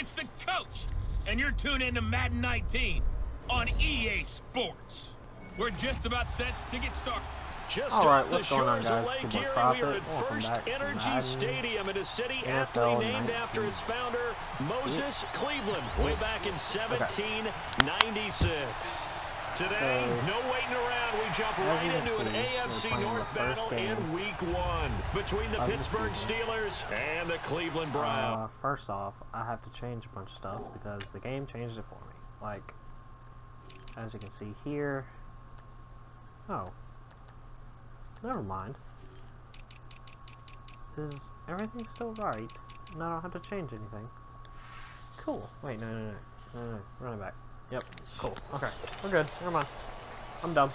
It's the coach, and you're tuned into Madden 19 on EA Sports. We're just about set to get started. Just Alright, off the what's going on, shores guys? of Lake Good Erie, morning, we are at Prophet. Welcome First back to Energy Madden Stadium in a city NFL aptly named 19. after its founder, Moses Cleveland, way back in 1796. Today, no waiting around. We jump right into an AFC North battle in Week 1 between the Pittsburgh Steelers and the Cleveland Browns. First off, I have to change a bunch of stuff because the game changed it for me. Like, as you can see here. Oh. Never mind. Is everything still right? And I don't have to change anything. Cool. Wait, no. Run it back. Yep. Cool. Okay. We're good. Never mind. I'm dumb.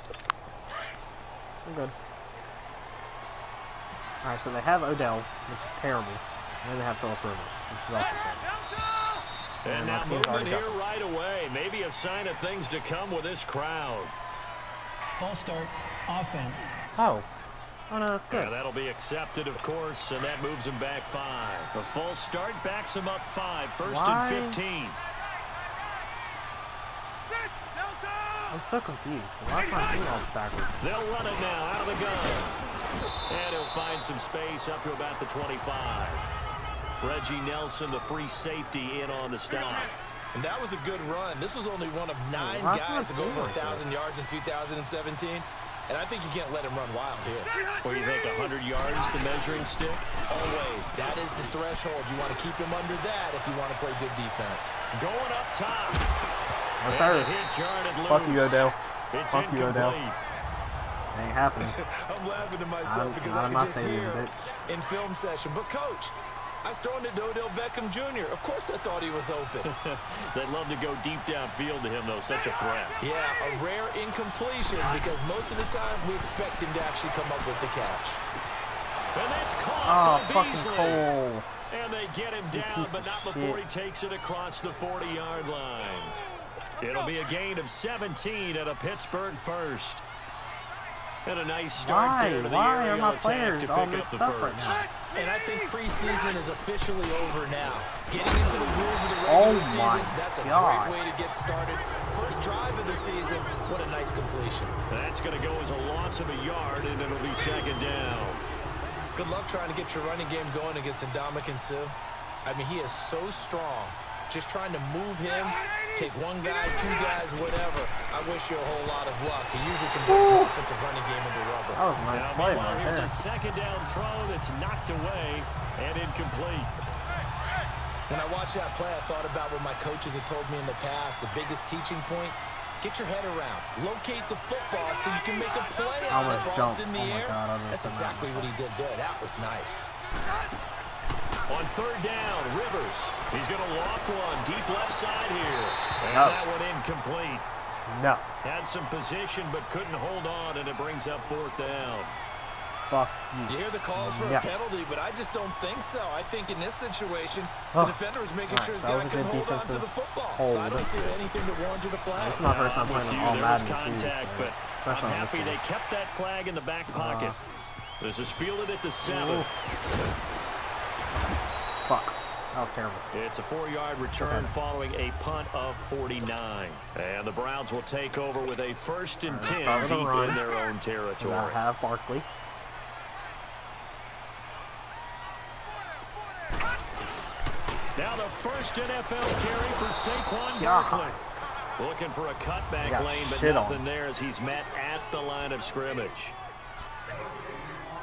I'm good. Alright, so they have Odell, which is terrible. And then they have Philip Rivers, which is also terrible. And now movement here right away. Maybe a sign of things to come with this crowd. False start. Offense. Oh. Oh, no, that's good. Yeah, that'll be accepted, of course, and that moves him back 5. The false start backs him up 5. First and 15. I'm so confused. Why is my team all backwards? They'll run it now out of the gun. And he'll find some space up to about the 25. Reggie Nelson, the free safety, in on the stop. And that was a good run. This was only one of 9 guys to go over 1,000 yards in 2017. And I think you can't let him run wild here. What do you think, 100 yards, the measuring stick? Always. That is the threshold. You want to keep him under that if you want to play good defense. Going up top. Oh, sorry. Fuck you, Odell. It's Fuck you, Odell. incomplete. It ain't happening. I'm laughing to myself because I can just hear in film session. But, Coach, I was throwing it to Odell Beckham Jr. Of course I thought he was open. They'd love to go deep downfield to him, though. Such a threat. Yeah, a rare incompletion because most of the time we expect him to actually come up with the catch. And that's caught by fucking Beasley. Cole. And they get him down, but not before he takes it across the 40-yard line. It'll be a gain of 17 at a Pittsburgh first. And a nice start there to the aerial attack to pick up the first. And I think preseason is officially over now. Getting into the groove of the regular season, that's a great way to get started. First drive of the season, what a nice completion. That's going to go as a loss of a yard, and it'll be second down. Good luck trying to get your running game going against Ndamukong Suh. I mean, he is so strong. Just trying to move him, take one guy, 2 guys, whatever. I wish you a whole lot of luck. He usually converts an offensive running game into rubber. That was a nice play right Here's there. a second down throw that's knocked away and incomplete. When I watched that play, I thought about what my coaches had told me in the past. The biggest teaching point, get your head around. Locate the football so you can make a play on it while it's in the air. That's exactly what he did there. That was nice. On third down, Rivers. He's going to loft one deep left side here. And that one incomplete. No. Had some position but couldn't hold on, and it brings up fourth down. Fuck you. You hear the calls for a penalty, but I just don't think so. I think in this situation, the defender is making sure his guy can hold on to the football. So I don't see anything that warranted a flag. It's my first time playing all Madden. Contact, but I'm happy they kept that flag in the back pocket. This is fielded at the 7. Fuck. That was terrible. It's a 4-yard return following a punt of 49. And the Browns will take over with a 1st and 10 deep in their own territory. I have Barkley. Now the first NFL carry for Saquon Barkley. Looking for a cutback lane, but nothing there as he's met at the line of scrimmage.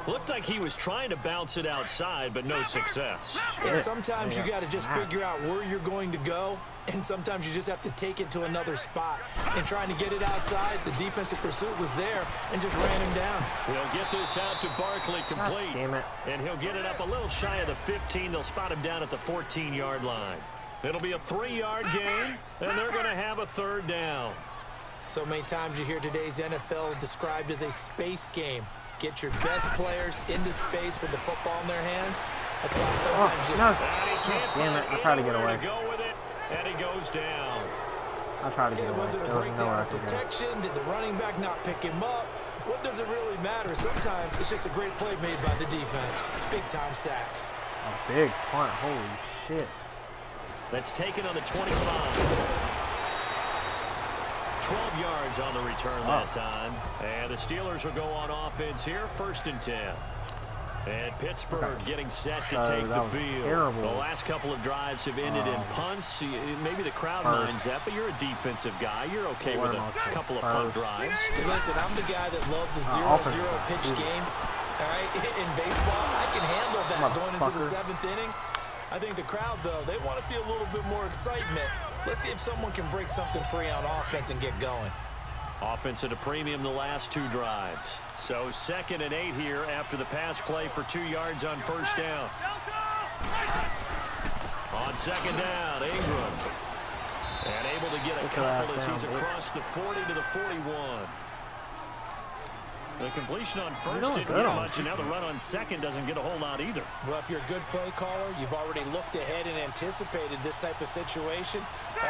Looked like he was trying to bounce it outside, but no success. Yeah, sometimes you got to just figure out where you're going to go, and sometimes you just have to take it to another spot. And trying to get it outside, the defensive pursuit was there and just ran him down. We'll get this out to Barkley complete. Damn it. And he'll get it up a little shy of the 15. They'll spot him down at the 14-yard line. It'll be a 3-yard gain, and they're going to have a third down. So many times you hear today's NFL described as a space game. Get your best players into space with the football in their hands. That's why sometimes Damn it, I tried to get away. Go with it, and he goes down. I tried to get away. Was it a breakdown of protection? Did the running back not pick him up? What does it really matter? Sometimes it's just a great play made by the defense. Big-time sack. A big punt. Holy shit. That's taken on the 25. 12 yards on the return that time. And the Steelers will go on offense here, 1st and 10. And Pittsburgh getting set to take the field. Terrible. The last couple of drives have ended in punts. Maybe the crowd minds that, but you're a defensive guy. You're okay with a couple of punt drives. Listen, I'm the guy that loves a 0-0 pitch game. All right, in baseball, I can handle that going into the 7th inning. I think the crowd, though, they want to see a little bit more excitement. Let's see if someone can break something free on offense and get going. Offense at a premium the last 2 drives. So 2nd and 8 here after the pass play for 2 yards on 1st down. On 2nd down, Ingram. And able to get a couple as he's across the 40 to the 41. The completion on 1st didn't get much, and now the run on 2nd doesn't get a whole lot either. Well, if you're a good play caller, you've already looked ahead and anticipated this type of situation.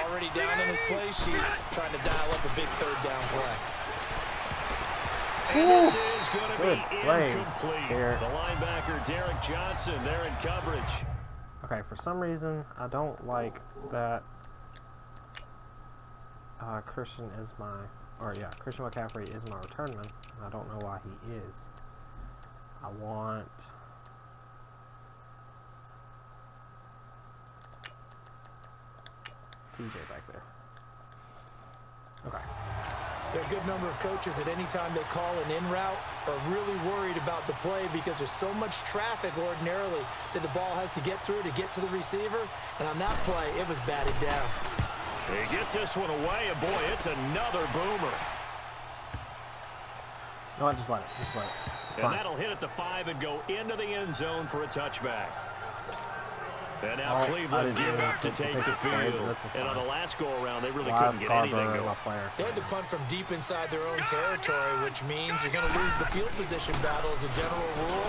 Already down in his play sheet, trying to dial up a big 3rd down play. And this is going to be incomplete. The linebacker, Derek Johnson, there in coverage. Okay, for some reason, I don't like that Christian McCaffrey is my returnman. I don't know why he is. I want TJ back there. Okay. There are a good number of coaches at any time they call an in route are really worried about the play because there's so much traffic ordinarily that the ball has to get through to get to the receiver. And on that play, it was batted down. He gets this one away, and boy, it's another boomer. No, just let it. And that'll hit at the 5 and go into the end zone for a touchback. And now Cleveland give up to take the field. And on the last go-around, they really couldn't get anything going. They had to punt from deep inside their own territory, which means you're going to lose the field position battle as a general rule.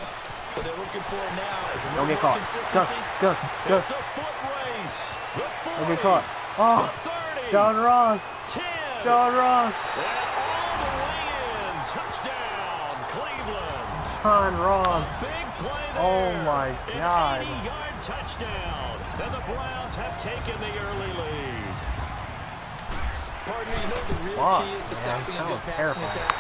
What they're looking for now is a little more consistency. Go. It's a foot race. The 40, get caught. Oh, the 30, John Ross. 10. John Ross. And all the way in. Touchdown, Cleveland. John Ross. Big play there. Oh, my God. An 80-yard touchdown. And the Browns have taken the early lead. Partner, you know the real key is to stopping a good passing attack?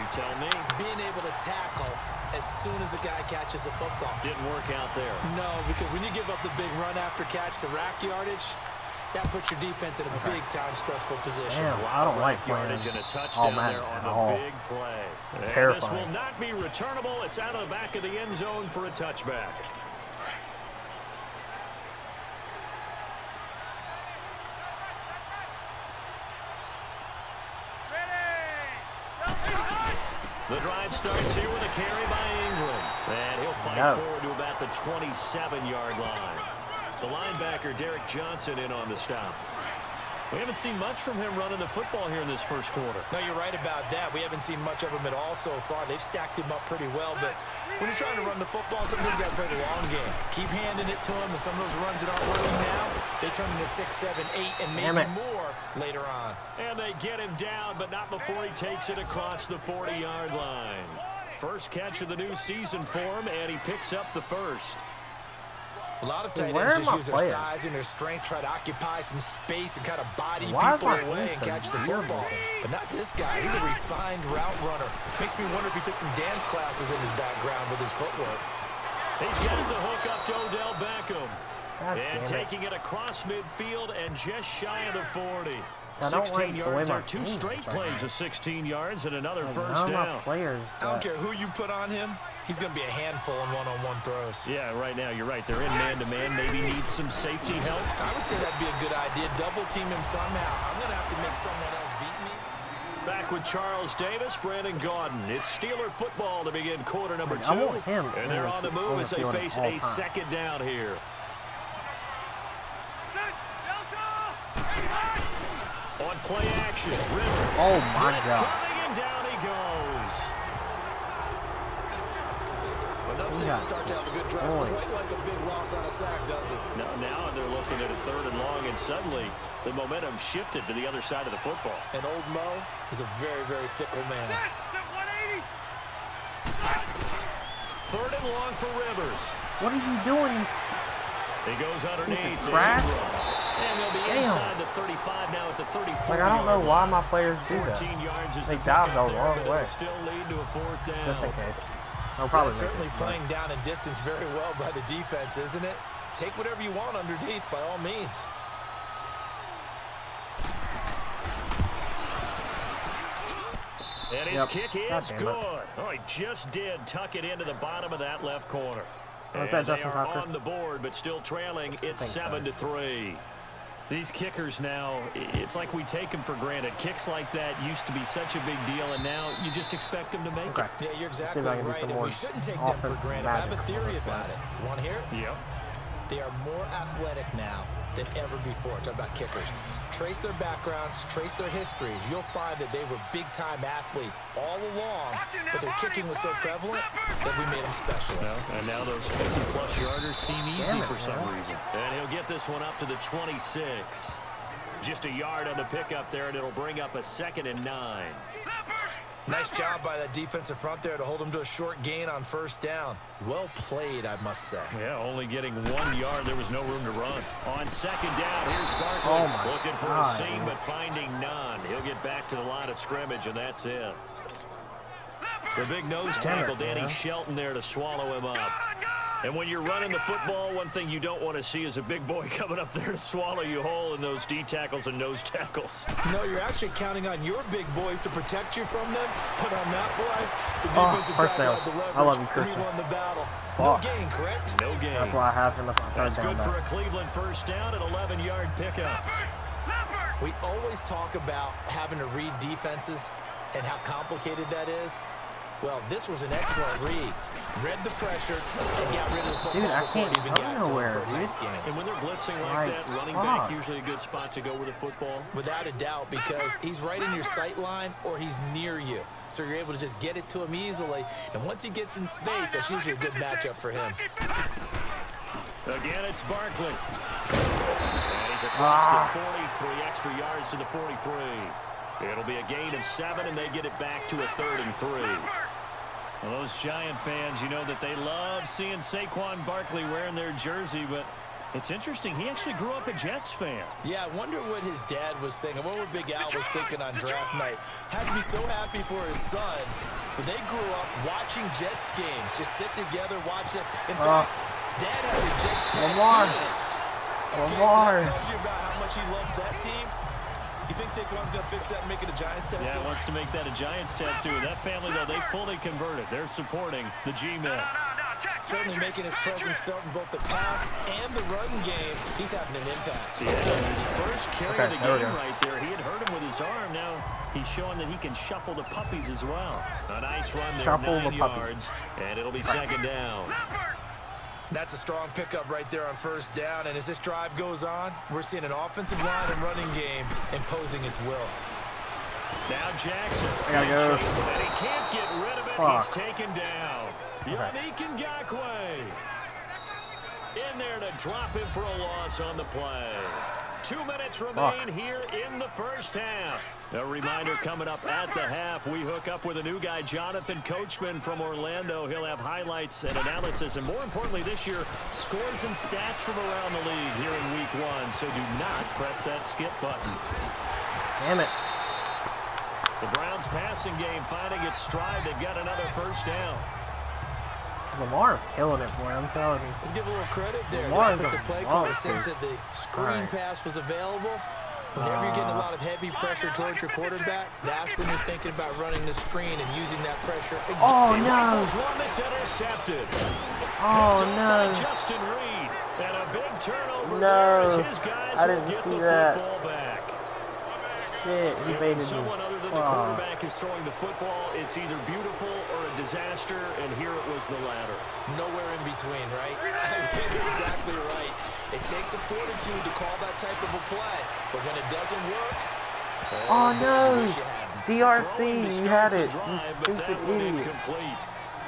You tell me. Being able to tackle as soon as a guy catches a football. Didn't work out there. No, because when you give up the big run after catch, the rack yardage, that puts your defense in a big-time stressful position. Damn, I don't like yardage and a touchdown there on the big play. And this will not be returnable. It's out of the back of the end zone for a touchback. The drive starts here with a carry by Ingram. And he'll fight forward to about the 27-yard line. The linebacker, Derek Johnson, in on the stop. We haven't seen much from him running the football here in this first quarter. No, you're right about that. We haven't seen much of him at all so far. They've stacked him up pretty well, but when you're trying to run the football, sometimes you got to play the long game. Keep handing it to him, and some of those runs that aren't working now, they turn into 6, 7, 8, and maybe more later on. And they get him down, but not before he takes it across the 40-yard line. First catch of the new season for him, and he picks up the first. A lot of tight ends just use their size and their strength, try to occupy some space and kind of body people away and catch the football. But not this guy. He's a refined route runner. Makes me wonder if he took some dance classes in his background with his footwork. He's got the hook up to Odell Beckham. And taking it across midfield and just shy of the 40. 16 yards are 2 straight plays of 16 yards and another first down. I don't care who you put on him. He's going to be a handful in one-on-one throws. Yeah, right now, you're right. They're in man-to-man. Maybe needs some safety help. I would say that'd be a good idea. Double team him somehow. I'm going to have to make someone else beat me. Back with Charles Davis, Brandon Gaudin. It's Steeler football to begin quarter number 2. And they're on the move as they face a second down here. On play action, Rivers. Oh, my God. Coming and down he goes. Doesn't start to have a good drive quite like a big loss on a sack, does it? No, now they're looking at a 3rd and long, and suddenly the momentum shifted to the other side of the football. And old Mo is a very, very fickle man. 3rd and long for Rivers. What are you doing? He goes underneath. Trash? 35 now at the 34. Like, I don't know why my players do that. 14 yards is they the dive pickup the there, wrong but way. it'll still lead to a 4th down. Just in case. They'll probably That's certainly playing down and distance very well by the defense, isn't it? Take whatever you want underneath, by all means. And his kick is good. Oh, he just did tuck it into the bottom of that left corner. And they are on the board, but still trailing. It's 7-3. These kickers now, it's like we take them for granted. Kicks like that used to be such a big deal, and now you just expect them to make it. Yeah, you're exactly right, and we shouldn't take them for granted. I have a theory about it. You want to hear it? Yep. They are more athletic now than ever before. Talk about kickers. Trace their backgrounds, trace their histories. You'll find that they were big-time athletes all along, but their kicking was so prevalent that we made them specialists. Well, and now those 50-plus yarders seem easy for some reason. And he'll get this one up to the 26. Just a yard on the pickup there, and it'll bring up a 2nd and 9. Nice job by that defensive front there to hold him to a short gain on 1st down. Well played, I must say. Yeah, only getting 1 yard. There was no room to run. On 2nd down, here's Barkley. Looking for a seam, but finding none. He'll get back to the line of scrimmage, and that's it. The big nose tackle, Danny Shelton, there to swallow him up. And when you're running the football, one thing you don't want to see is a big boy coming up there to swallow you whole in those D tackles and nose tackles. No, you're actually counting on your big boys to protect you from them. But on that play, the defensive tackle had the leverage. He won the battle. No gain, correct? No gain. That's what I have in the third down. That's good for a Cleveland 1st down, an 11-yard pickup. We always talk about having to read defenses and how complicated that is. Well, this was an excellent read. Read the pressure and got rid of the football before it even got to him for a nice game. And when they're blitzing like that, running back usually a good spot to go with the football. Without a doubt, because he's right in your sight line or he's near you. So you're able to just get it to him easily. And once he gets in space, that's usually a good matchup for him. Again, it's Barkley. And he's across the 40, 3 extra yards to the 43. It'll be a gain of 7, and they get it back to a 3rd and 3. Well, those Giant fans, you know that they love seeing Saquon Barkley wearing their jersey, but it's interesting. He actually grew up a Jets fan. Yeah, I wonder what his dad was thinking. What Big Al was thinking on draft night. Had to be so happy for his son. But they grew up watching Jets games. Just sit together, watch it. In fact, Dad has a Jets tattoo. Okay, so that tells you about how much he loves that team. You think Saquon's going to fix that and make it a Giants tattoo? Yeah, he wants to make that a Giants tattoo. That family, though, they fully converted. They're supporting the G-Men. Certainly making his presence felt in both the pass and the run game. He's having an impact. Yeah, his first carry of the game right there. He had hurt him with his arm. Now he's showing that he can shuffle the puppies as well. A nice run there, 9 yards, and it'll be 2nd down. That's a strong pickup right there on 1st down. And as this drive goes on, we're seeing an offensive line and running game imposing its will. Now Jackson. And he can't get rid of it. He's taken down. Yannick Ngakoue in there to drop him for a loss on the play. 2 minutes remain here in the 1st half. A reminder coming up at the half, we hook up with a new guy, Jonathan Coachman from Orlando. He'll have highlights and analysis, and more importantly this year, scores and stats from around the league here in week 1. So do not press that skip button. Damn it. The Browns passing game finding its stride. They've got another 1st down. Lamar's killing it, boy. I'm telling you. Let's give a little credit there. The offensive play caller, since the screen pass was available, whenever you're getting a lot of heavy pressure towards your quarterback, that's when you're thinking about running the screen and using that pressure. Oh, no. One that's intercepted. Oh, no. Justin Reed. And a big turnover no. there as his guys I didn't will get see the that. football back. Shit, he baited me. Someone other than the quarterback is throwing the football. It's either beautiful or a disaster, and here it was the latter. Nowhere in between, right? I think you're exactly right. It takes a fortitude to call that type of a play, but when it doesn't work, oh no! DRC, you had it. You stupid idiot.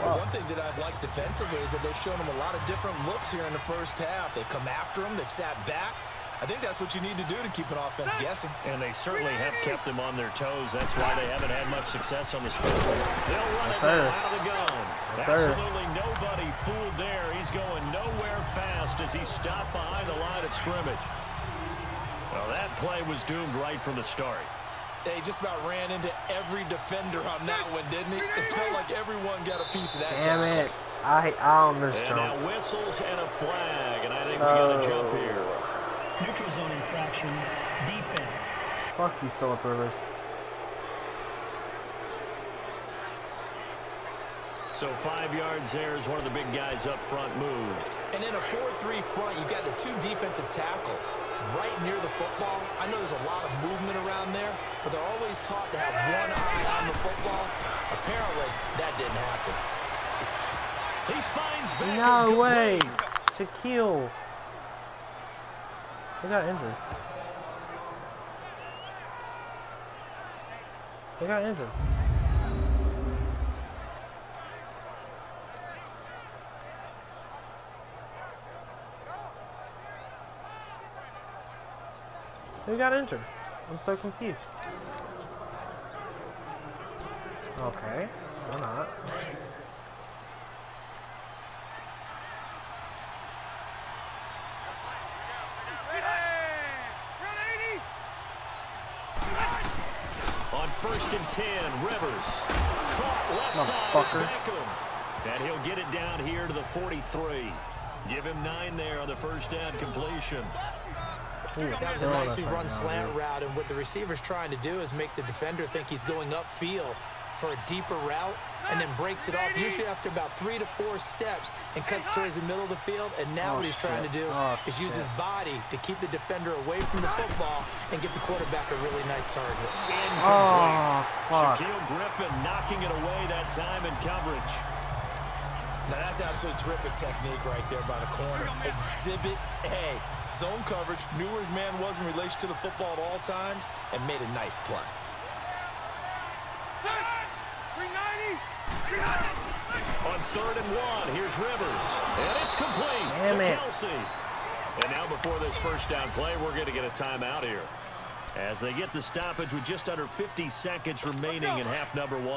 Well, one thing that I've liked defensively is that they've shown him a lot of different looks here in the 1st half. They've come after him. They've sat back. I think that's what you need to do to keep an offense guessing. And they certainly have kept them on their toes. That's why they haven't had much success on the scoreboard. They'll run it now out of the gun. Absolutely nobody fooled there. He's going nowhere fast as he stopped behind the line of scrimmage. Well, that play was doomed right from the start. They just about ran into every defender on that one, didn't he? It felt like everyone got a piece of that Damn tackle. it. I own this And jump. now whistles and a flag, and I think we got a jump here. Neutral zone infraction. Defense. Fuck you, Phillip Rivers. So 5 yards there as one of the big guys up front moved. And in a 4-3 front, you got the 2 defensive tackles right near the football. I know there's a lot of movement around there, but they're always taught to have one eye on the football. Apparently, that didn't happen. He finds back. No way! Shaquille. He got injured. He got injured. Who got injured? I'm so confused. Okay, or not. On 1st and 10, Rivers. Caught left side. It's Beckham. And he'll get it down here to the 43. Give him 9 there on the first down completion. That was a nicely run slant route, and what the receiver's trying to do is make the defender think he's going upfield for a deeper route, and then breaks it off, usually after about 3 to 4 steps, and cuts towards the middle of the field. And now what he's trying to do is use his body to keep the defender away from the football and get the quarterback a really nice target. Incomplete. Shaquille Griffin knocking it away that time in coverage. Now that's absolutely terrific technique right there by the corner. Exhibit A. Zone coverage, knew where his man was in relation to the football at all times, and made a nice play. On 3rd and 1, here's Rivers. And it's complete to Kelsey. And now before this first down play, we're going to get a timeout here, as they get the stoppage with just under 50 seconds remaining in half number 1.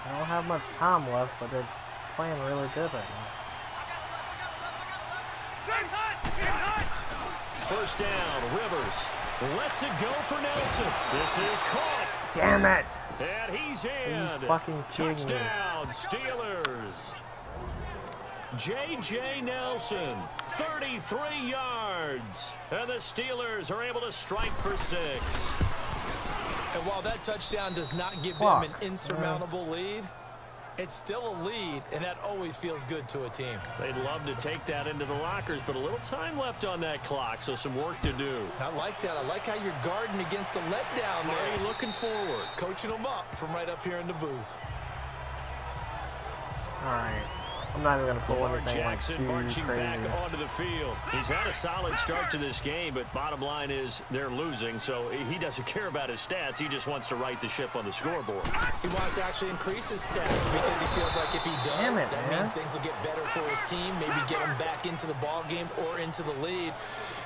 I don't have much time left, but they're playing really good right now. First down, Rivers lets it go for Nelson. This is caught. Damn it! And he's in. Are you fucking kidding Touchdown, Steelers. J.J. Nelson, 33 yards. And the Steelers are able to strike for 6. And while that touchdown does not give them an insurmountable lead, it's still a lead, and that always feels good to a team. They'd love to take that into the lockers, but a little time left on that clock, so some work to do. I like that. I like how you're guarding against a letdown there. Already looking forward. Coaching them up from right up here in the booth. All right. I'm not even going to pull anything Jackson like marching back onto the field. He's had a solid start to this game, but bottom line is they're losing, so he doesn't care about his stats. He just wants to right the ship on the scoreboard. He wants to actually increase his stats because he feels like if he does, that means things will get better for his team, maybe get him back into the ball game or into the lead.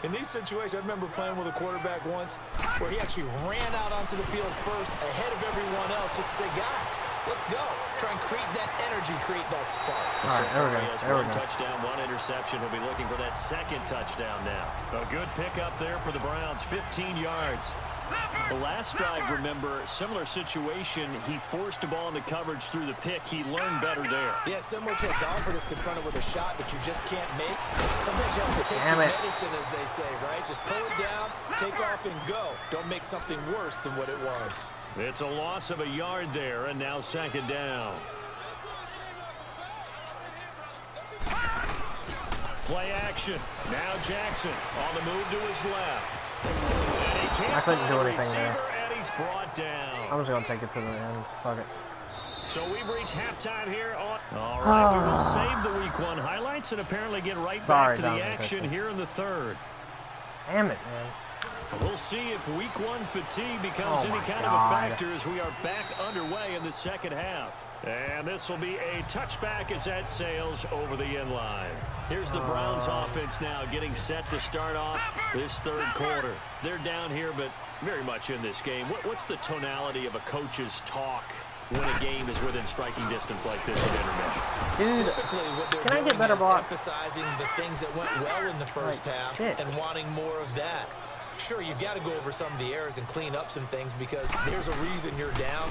In these situations, I remember playing with a quarterback once where he actually ran out onto the field first ahead of everyone else just to say, guys, let's go. Try and create that energy, create that spark. All right, there we go. He has one touchdown, 1 interception. He'll be looking for that 2nd touchdown now. A good pickup there for the Browns, 15 yards. The last drive, remember, similar situation. He forced the ball into coverage through the pick. He learned better there. Yeah, similar to a golfer that's confronted with a shot that you just can't make. Sometimes you have to take your medicine, as they say, right? Just pull it down, take off, and go. Don't make something worse than what it was. It's a loss of a yard there, and now 2nd down. Play action. Now Jackson on the move to his left. I couldn't do anything there. And he's brought down. I'm just going to take it to the end. Fuck it. So we've reached halftime here. All right, we will save the Week 1 highlights and apparently get right back to the action here in the 3rd. Damn it, man. We'll see if Week 1 fatigue becomes any kind of a factor as we are back underway in the 2nd half. And this will be a touchback as that sails over the end line. Here's the Browns offense now getting set to start off this 3rd quarter. They're down here, but very much in this game. What's the tonality of a coach's talk when a game is within striking distance like this at intermission? Dude, typically what they're can I doing get better is block? emphasizing the things that went well in the first half and wanting more of that. Sure, you've got to go over some of the errors and clean up some things because there's a reason you're down.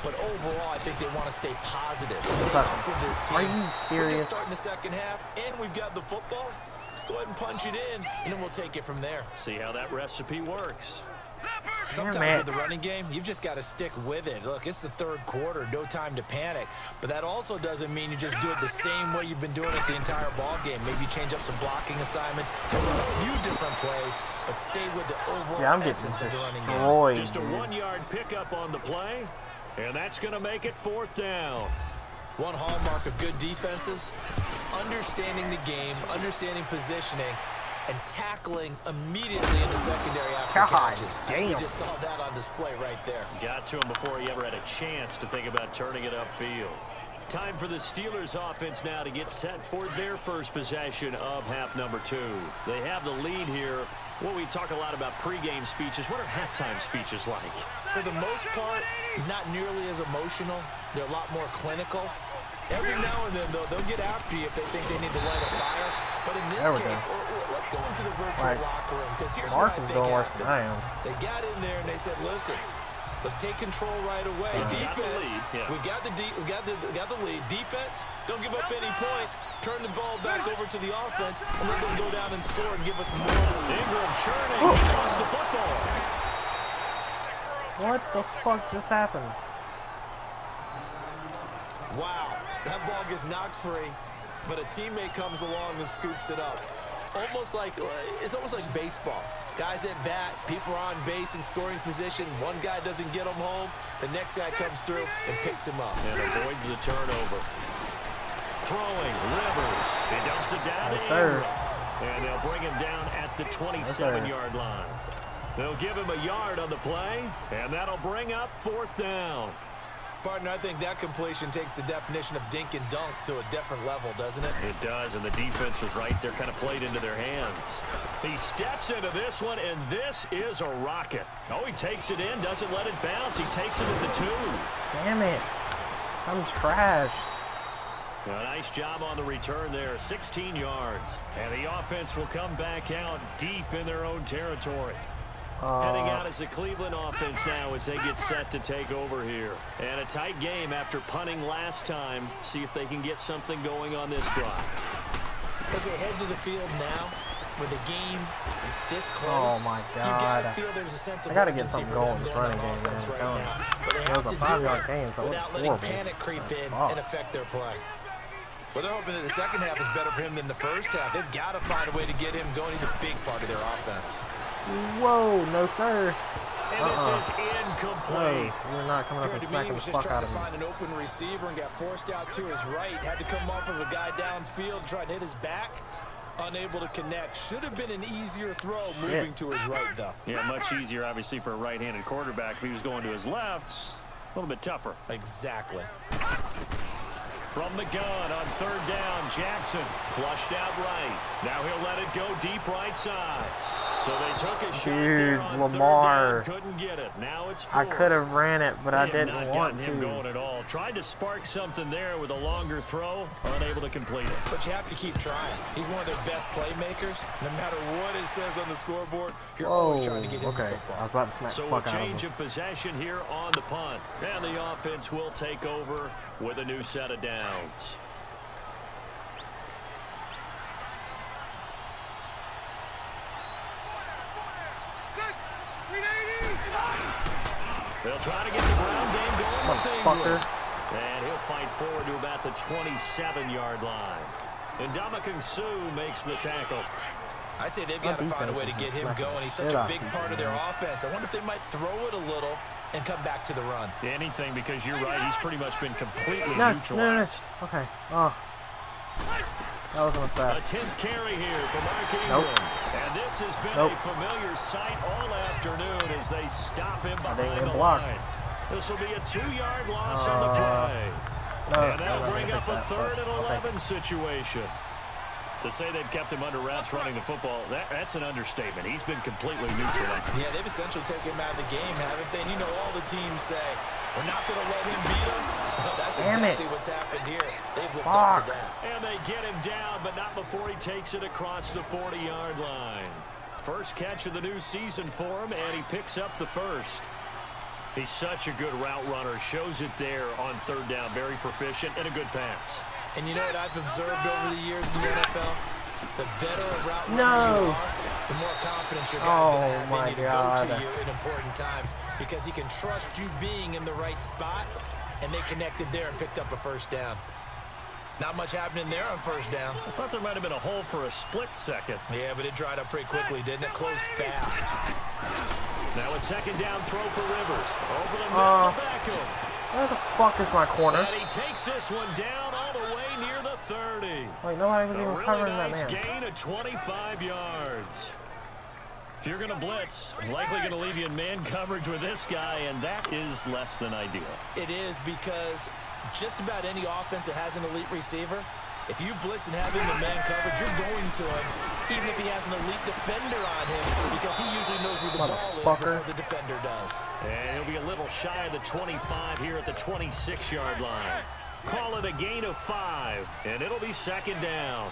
But overall, I think they want to stay positive. Stay up with this team. Are you serious? We're just starting the second half, and we've got the football. Let's go ahead and punch it in, and then we'll take it from there. See how that recipe works. Sometimes with the running game, you've just got to stick with it. Look, it's the third quarter, no time to panic. But that also doesn't mean you just do it the same way you've been doing it the entire ball game. Maybe change up some blocking assignments, run a few different plays, but stay with the overall essence of the running game. Just a 1-yard pickup on the play, and that's going to make it 4th down. One hallmark of good defenses is understanding the game, understanding positioning, and tackling immediately in the secondary after catches. We just saw that on display right there. Got to him before he ever had a chance to think about turning it upfield. Time for the Steelers offense now to get set for their first possession of half number 2. They have the lead here. Well, we talk a lot about pregame speeches. What are halftime speeches like? For the most part, not nearly as emotional. They're a lot more clinical. Every now and then, though, they'll get after you if they think they need to light a fire. But in this case, let's go into the virtual locker room, because here's what I think happened. They got in there and they said, listen, let's take control right away. Defense, we got the lead. Defense, don't give up any points. Turn the ball back over to the offense and let them go down and score and give us more. Ingram churning across the football. What the fuck just happened? Wow, that ball gets knocked free, but a teammate comes along and scoops it up. It's almost like baseball. Guys at bat, people are on base in scoring position. One guy doesn't get him home, the next guy comes through and picks him up. And avoids the turnover. Throwing, Rivers. He dumps it down to Ingram. And they'll bring him down at the 27-yard line. They'll give him a yard on the play, and that'll bring up 4th down. Partner, I think that completion takes the definition of dink and dunk to a different level, doesn't it? It does, and the defense was right there, kind of played into their hands. He steps into this one, and this is a rocket. Oh, he takes it in, doesn't let it bounce. He takes it at the 2. Damn it. I'm trash. A nice job on the return there, 16 yards. And the offense will come back out deep in their own territory. Heading out as the Cleveland offense now as they get set to take over here. And a tight game after punting last time. See if they can get something going on this drive. As they head to the field now, with the game this close, oh my God. You gotta feel there's a sense of urgency for them going on offense right now. But they have to do it without letting panic creep in and affect their play. Well, they're hoping that the second half is better for him than the first half. They've got to find a way to get him going. He's a big part of their offense. Whoa, no sir. And this is incomplete. No, you're not coming up and smacking the fuck out of me. He was just trying to find an open receiver and got forced out to his right. Had to come off of a guy downfield, try to hit his back. Unable to connect. Should have been an easier throw moving to his right, though. Yeah, much easier, obviously, for a right-handed quarterback. If he was going to his left, a little bit tougher. Exactly. From the gun on 3rd down, Jackson flushed out right. Now he'll let it go deep right side. So they took a shot there on Lamar. 3rd down, couldn't get it. Now it's 4th. I could have ran it, but I didn't want to. Him going at all. Tried to spark something there with a longer throw, unable to complete it. But you have to keep trying. He's one of their best playmakers. No matter what it says on the scoreboard, you're always trying to get him the football. I was about to smack the fuck out of him. So a change of possession here on the punt. And the offense will take over with a new set of downs. They'll try to get the ground game going with Ingram. And he'll fight forward to about the 27-yard line. And Ndamukong Suh makes the tackle. I'd say they've got to find a way to get him going. He's such a big part of their offense. I wonder if they might throw it a little and come back to the run. Anything, because you're right. He's pretty much been completely neutralized. No. Okay. Oh. That was on fast. A 10th carry here for Mark Ingram. And this has been a familiar sight all afternoon as they stop him behind the line. This will be a 2-yard loss on the play. And that'll bring up a 3rd and 11 situation. To say they've kept him under wraps running the football, that's an understatement. He's been completely neutralized. Yeah, they've essentially taken him out of the game, haven't they? And you know all the teams say, we're not going to let him beat us. Well, that's exactly what's happened here. They've lived up to that. And they get him down, but not before he takes it across the 40-yard line. First catch of the new season for him, and he picks up the first. He's such a good route runner. Shows it there on third down. Very proficient and a good pass. And you know what I've observed over the years in the NFL? The better a route runner you are, the more confidence your guy's going to have in you to go to you in important times, because he can trust you being in the right spot, and they connected there and picked up a first down. Not much happening there on first down. I thought there might have been a hole for a split second. Yeah, but it dried up pretty quickly, didn't it? Closed fast. Now a second down throw for Rivers. Over the middle, Beckham. Where the fuck is my corner? And he takes this one down all the way near the 30. Like, nobody was even covering nice that man. Gain of 25 yards. If you're going to blitz, likely going to leave you in man coverage with this guy, and that is less than ideal. It is, because just about any offense that has an elite receiver, if you blitz and have him in man coverage, you're going to him, even if he has an elite defender on him, because he usually knows where the ball is before the defender does. And he'll be a little shy of the 25 here at the 26-yard line. Call it a gain of 5, and it'll be second down.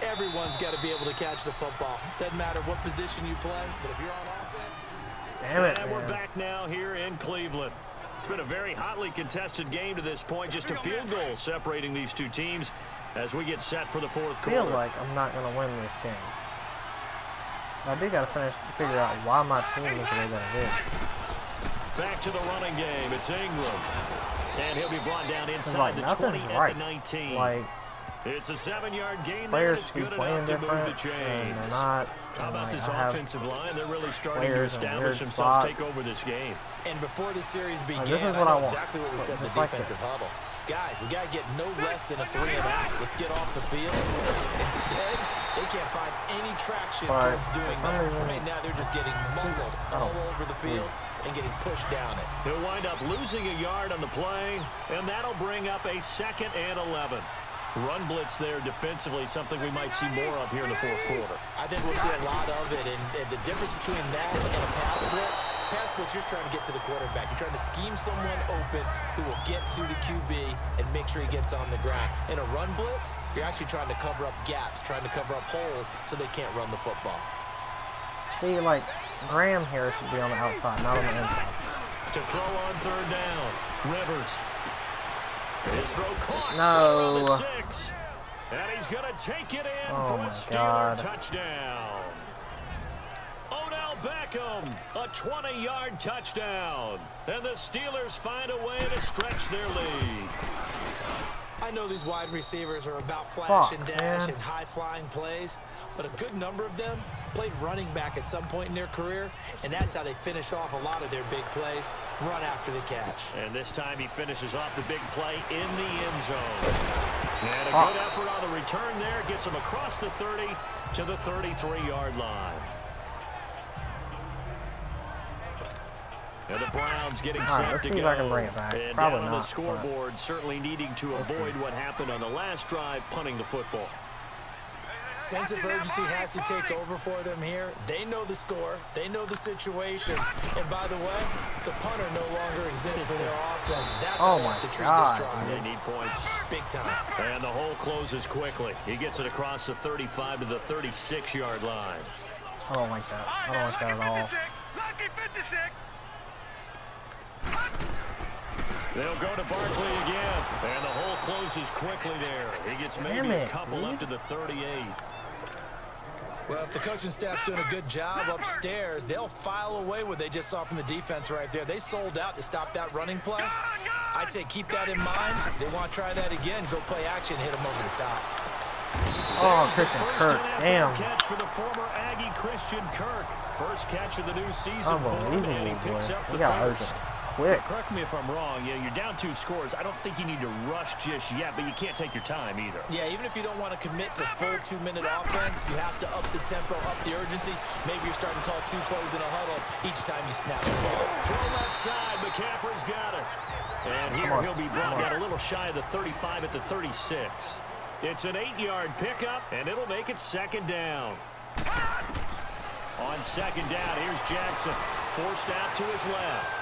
Everyone's got to be able to catch the football. Doesn't matter what position you play, but if you're on offense. Damn it, and we're back now here in Cleveland. It's been a very hotly contested game to this point. Just a field goal separating these two teams as we get set for the fourth quarter. I feel like I'm not going to win this game. I do got to figure out why my team is the way that it is. Back to the running game. It's Ingram. And he'll be brought down inside the 20 at the 19. Like, it's a 7-yard gain. Players It's keep good playing enough to move the different, chains. and they're not. How about like, this offensive line? They're really starting to establish themselves, take over this game. And before the series began, this is I what know I want. exactly what we said in the defensive huddle. Guys, we got to get no less than a 3-and-out. Let's get off the field. Instead, they can't find any traction towards doing that. Right now, they're just getting muscled all over the field and getting pushed down it. He'll wind up losing a yard on the play, and that'll bring up a 2nd and 11. Run blitz there defensively, something we might see more of here in the fourth quarter. I think we'll see a lot of it, and the difference between that and a pass blitz, you're just trying to get to the quarterback. You're trying to scheme someone open who will get to the QB and make sure he gets on the ground. In a run blitz, you're actually trying to cover up gaps, trying to cover up holes so they can't run the football. See, like, Graham here should be on the outside, not on the inside. To throw on third down, Rivers. His throw caught. No. The 6. And he's going to take it in for a Steeler touchdown. Odell Beckham, a 20-yard touchdown. And the Steelers find a way to stretch their lead. I know these wide receivers are about flash and dash and high-flying plays, but a good number of them played running back at some point in their career, and that's how they finish off a lot of their big plays, run after the catch. And this time he finishes off the big play in the end zone. And a good effort on the return there, gets him across the 30 to the 33-yard line. And the Browns getting set to go. And down on the scoreboard, certainly needing to avoid what happened on the last drive, punting the football. Sense of urgency has to take over for them here. They know the score. They know the situation. And by the way, the punter no longer exists for their offense. That's how they have to treat this drive. They need points. Big time. And the hole closes quickly. He gets it across the 35 to the 36-yard line. I don't like that. I don't like that at all. Lucky 56. They'll go to Barkley again. And the hole closes quickly there. He gets maybe a couple up to the 38. Well, if the coaching staff's doing a good job upstairs, they'll file away what they just saw from the defense right there. They sold out to stop that running play. I'd say keep that in mind. If they want to try that again, go play action, hit them over the top. Oh, Christian Kirk, damn. Catch for the former Aggie Christian Kirk. First catch of the new season for him, and he picks up the first. Quick. Correct me if I'm wrong. Yeah, you're down 2 scores. I don't think you need to rush just yet, but you can't take your time either. Yeah, even if you don't want to commit to full 2-minute offense, you have to up the tempo, up the urgency. Maybe you're starting to call 2 plays in a huddle each time you snap the ball. Throw left side. McCaffrey's got it. And here he'll be brought down a little shy of the 35 at the 36. It's an 8-yard pickup, and it'll make it second down. On second down, here's Jackson. Forced out to his left.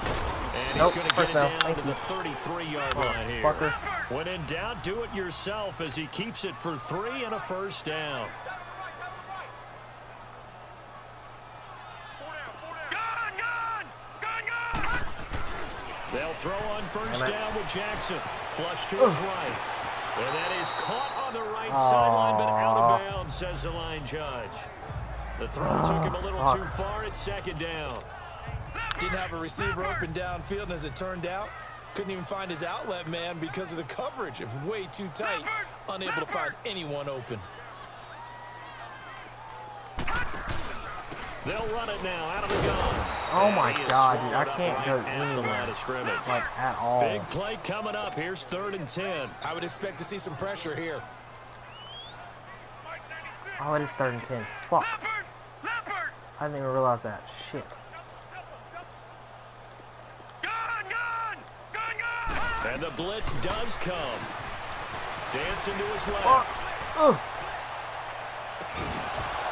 And he's going to get it down to the 33-yard line here. Fucker. When in doubt, do it yourself as he keeps it for 3 and a first down. They'll throw on first down with Jackson. Flush to his right. And that is caught on the right sideline, but out of bounds, says the line judge. The throw took him a little too far. It's second down. Didn't have a receiver open downfield, and as it turned out, couldn't even find his outlet man because of the coverage. It was way too tight, unable to find anyone open. They'll run it now out of the gun. Oh my God, dude, I can't go anywhere, like at all. Big play coming up. Here's 3rd and 10. I would expect to see some pressure here. Oh, it is 3rd and 10. Fuck. I didn't even realize that. Shit. And the blitz does come. Dancing to his left.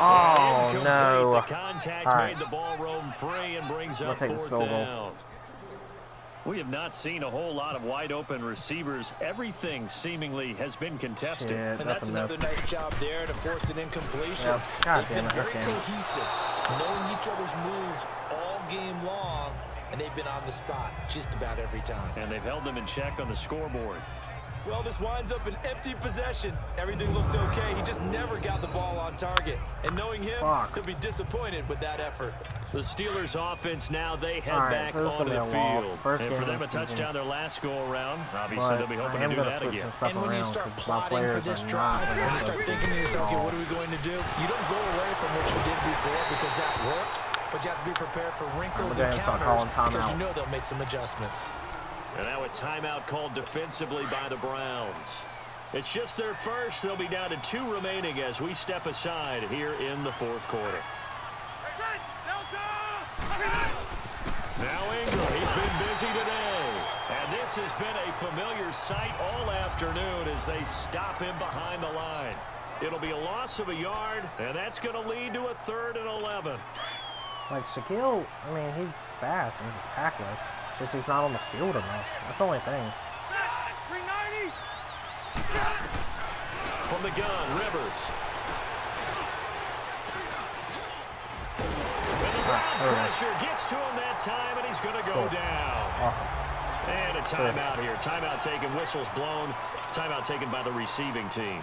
Oh, no. The contact made the ball roam free and brings up 4th down. We have not seen a whole lot of wide-open receivers. Everything seemingly has been contested. Shit, and that's another nice job there to force an incompletion. Yep. They've been very cohesive, knowing each other's moves all game long, and they've been on the spot just about every time. And they've held them in check on the scoreboard. Well, this winds up an empty possession. Everything looked okay. He just never got the ball on target. And knowing him, he'll be disappointed with that effort. The Steelers offense now, they head back onto the field. And for them, a touchdown their last go-around. Obviously, they'll be hoping to do that again. And when you start plotting for this drive, when you start thinking to yourself, okay, what are we going to do? You don't go away from what you did before because that worked, but you have to be prepared for wrinkles and counters because you know they'll make some adjustments. And now a timeout called defensively by the Browns. It's just their first. They'll be down to 2 remaining as we step aside here in the 4th quarter. Now Ingram, he's been busy today. And this has been a familiar sight all afternoon as they stop him behind the line. It'll be a loss of a yard, and that's going to lead to a 3rd and 11. Like, Shaquille, I mean, he's fast and he's a tackler. Just he's not on the field enough. That's the only thing. From the gun, Rivers. And the Browns pressure gets to him that time, and he's going to go down. Awesome. And a timeout here. Timeout taken, whistles blown. Timeout taken by the receiving team.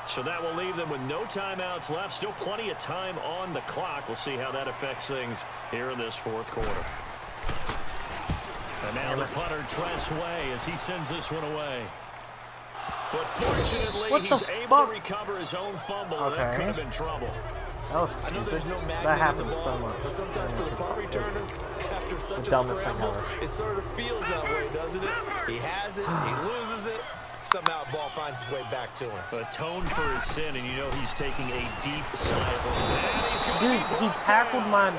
So that will leave them with no timeouts left. Still plenty of time on the clock. We'll see how that affects things here in this 4th quarter. And now the punter, Tress Way, as he sends this one away. But fortunately, he's able to recover his own fumble. Okay. That could have been trouble. I know there's no magnet in the ball, but sometimes for the punt returner, after such a scramble, it sort of feels that way, doesn't it? He has it, he loses it. Somehow the ball finds its way back to him. Atoned for his sin, and you know he's taking a deep sigh of relief. Dude, he tackled my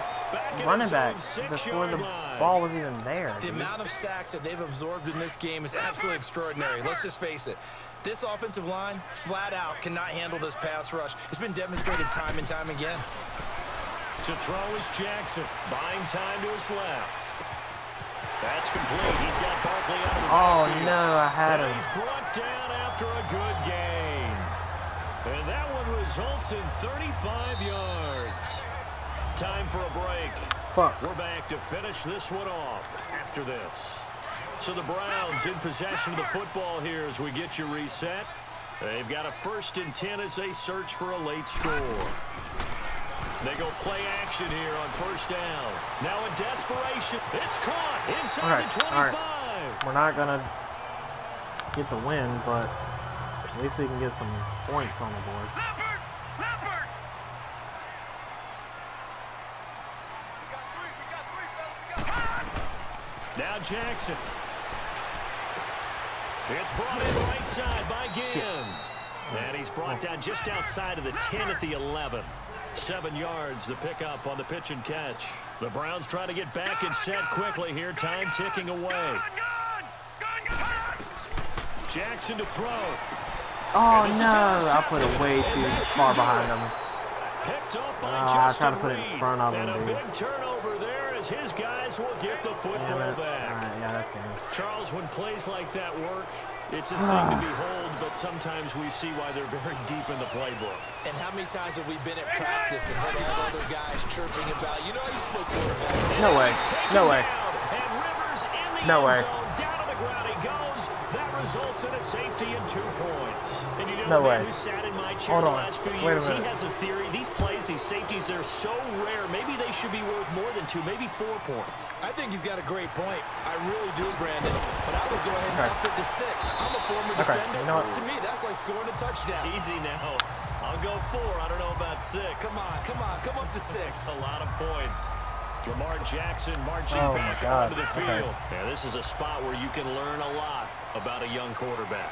running back before the ball was even there. The amount of sacks that they've absorbed in this game is absolutely extraordinary. Let's just face it. This offensive line, flat out, cannot handle this pass rush. It's been demonstrated time and time again. To throw is Jackson, buying time to his left. That's complete. He's got Barkley out of the backfield. Oh, no, I had him. He's brought down after a good gain. And that one results in 35 yards. Time for a break. Fuck. We're back to finish this one off after this. So the Browns in possession of the football here as we get you reset. They've got a 1st and 10 as they search for a late score. They go play action here on 1st down. Now in desperation, it's caught inside the 25. Right. We're not going to get the win, but at least we can get some points on the board. Now Jackson. It's brought in right side by Ginn. And he's brought down just outside of the 10 at the 11. 7 yards the pickup on the pitch and catch. The Browns try to get back and set quickly here. Time ticking away. Jackson to throw. Oh, no. I put it way too far behind him. Picked up by I tried to put it in front of him, and a big turnover there as his guys will get the football back. Yeah, that's good. Charles, when plays like that work, it's a thing to behold, but sometimes we see why they're very deep in the playbook. And how many times have we been at practice and heard all the other guys chirping about, you know, I used to play quarterback. No way. No way. No way. results in a safety and 2 points. And you know, No the man way. who sat in my chair the last few Wait a years, he minute. has a theory. These plays, these safeties, they're so rare. Maybe they should be worth more than 2, maybe 4 points. I think he's got a great point. I really do, Brandon. But I would go ahead and up it to 6. I'm a former defender. You know what? To me, that's like scoring a touchdown. Easy now. I'll go 4. I don't know about 6. Come on. Come up to 6. A lot of points. Lamar Jackson marching back onto the field. Yeah, this is a spot where you can learn a lot about a young quarterback.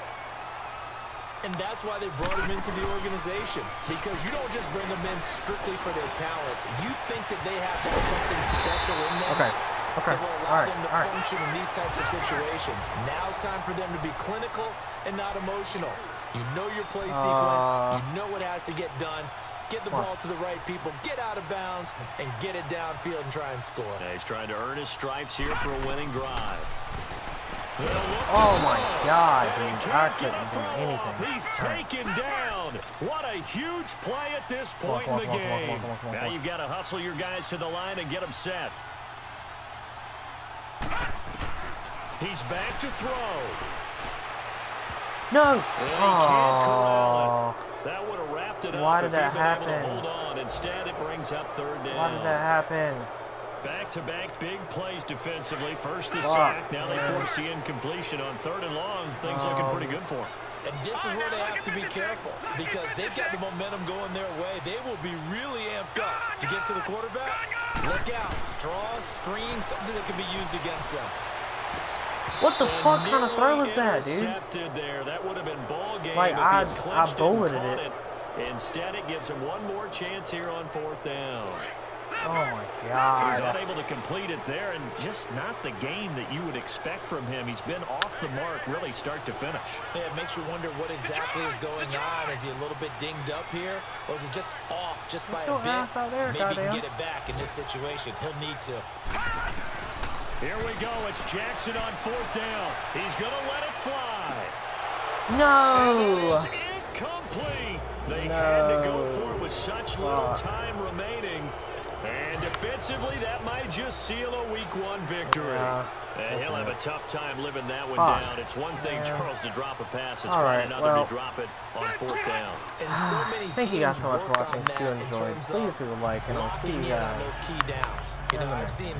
And that's why they brought him into the organization. Because you don't just bring them in strictly for their talents. You think that they have something special in them. That will allow them to function in these types of situations. Now it's time for them to be clinical and not emotional. You know your play sequence. You know what has to get done. Get the ball to the right people, get out of bounds, and get it downfield and try and score. Yeah, he's trying to earn his stripes here for a winning drive. Oh my God, dude. I couldn't do anything. He's taken down. What a huge play at this point in the game. Now you've got to hustle your guys to the line and get them set. He's back to throw. No. Oh. That would have wrapped it up. Why did that happen? Hold on. Instead, it brings up 3rd down. Why did that happen? Back-to-back big plays defensively. First the sack. Now they force the incompletion on 3rd and long. Things looking pretty good for them. And this is where they have to be careful because they've got the momentum going their way. They will be really amped up to get to the quarterback. Look out. Draw, screen, something that can be used against them. What the fuck kind of throw was that, dude? Intercepted there. That would have been ball game. Like, I bulleted it. Instead, it gives him one more chance here on 4th down. Oh my God. He's unable to complete it there, and just not the game that you would expect from him. He's been off the mark, really, start to finish. Yeah, it makes you wonder what exactly is going on. Is he a little bit dinged up here, or is it just off just by a bit? Maybe he can get it back in this situation. He'll need to. Here we go. It's Jackson on 4th down. He's going to let it fly. No. It is incomplete. They had to go for it with such little time remaining. And defensively, that might just seal a Week 1 victory. He'll have a tough time living that one down. It's one thing, Charles, to drop a pass. It's quite another to drop it on 4th down. And so many thank you guys so much for work watching. on If you that in enjoyed, terms please of leave a like, and I'll see locking you in on guys. those key downs. You know, I've seen